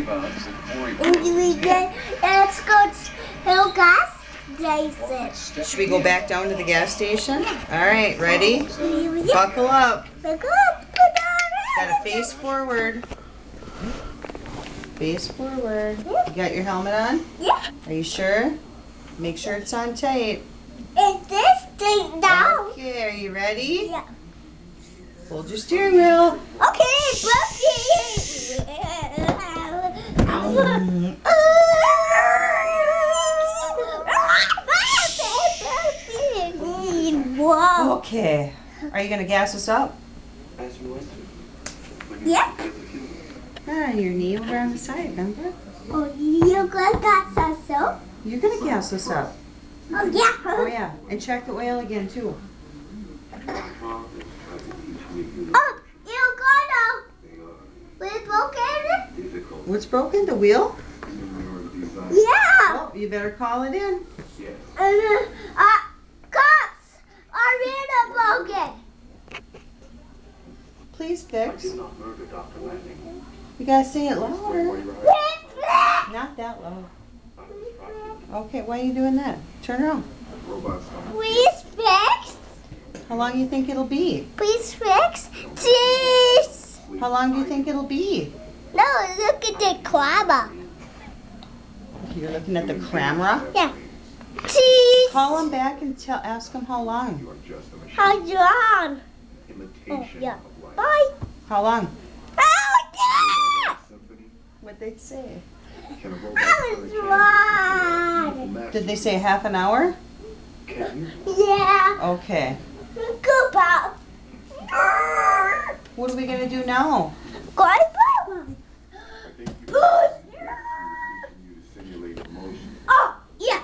Let's go to gas station. Should we go back down to the gas station? Alright, ready? Buckle up. Gotta face forward. Face forward. You got your helmet on? Yeah. Are you sure? Make sure it's on tight. Is this thing down? Okay, are you ready? Yeah. Hold your steering wheel. Okay, Whoa. Okay. Are you gonna gas us up? Yeah. Ah, your knee over on the side, remember? Oh, you got that so? You're gonna gas us up. Oh, yeah. Oh yeah, and check the oil again too. Oh, you got we broken? What's broken? The wheel? Yeah. Oh, you better call it in. Cops are really broken. Please fix. You gotta say it louder. Not that loud. Okay, why are you doing that? Turn around. Please fix. How long do you think it'll be? Please fix. Cheese. How long do you think it'll be? No, look at the crabber. You're looking at the camera? Yeah. Cheese. Call him back and ask him how long. How long? Oh, yeah. Bye. How long? Oh, yeah. What'd they say? I was wrong. Did they say half an hour? Yeah. Okay. Goodbye. What are we gonna do now? Goodbye. Oh, yeah.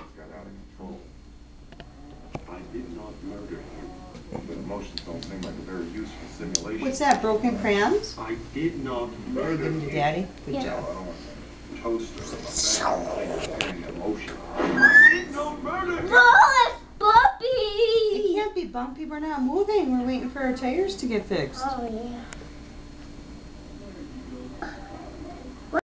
What's that, broken crayons? I did not Are you murder giving to him. Daddy? Good Yeah. job. Toaster. Oh, it's It Bobby. can't be bumpy, we're not moving. We're waiting for our tires to get fixed. Oh, yeah.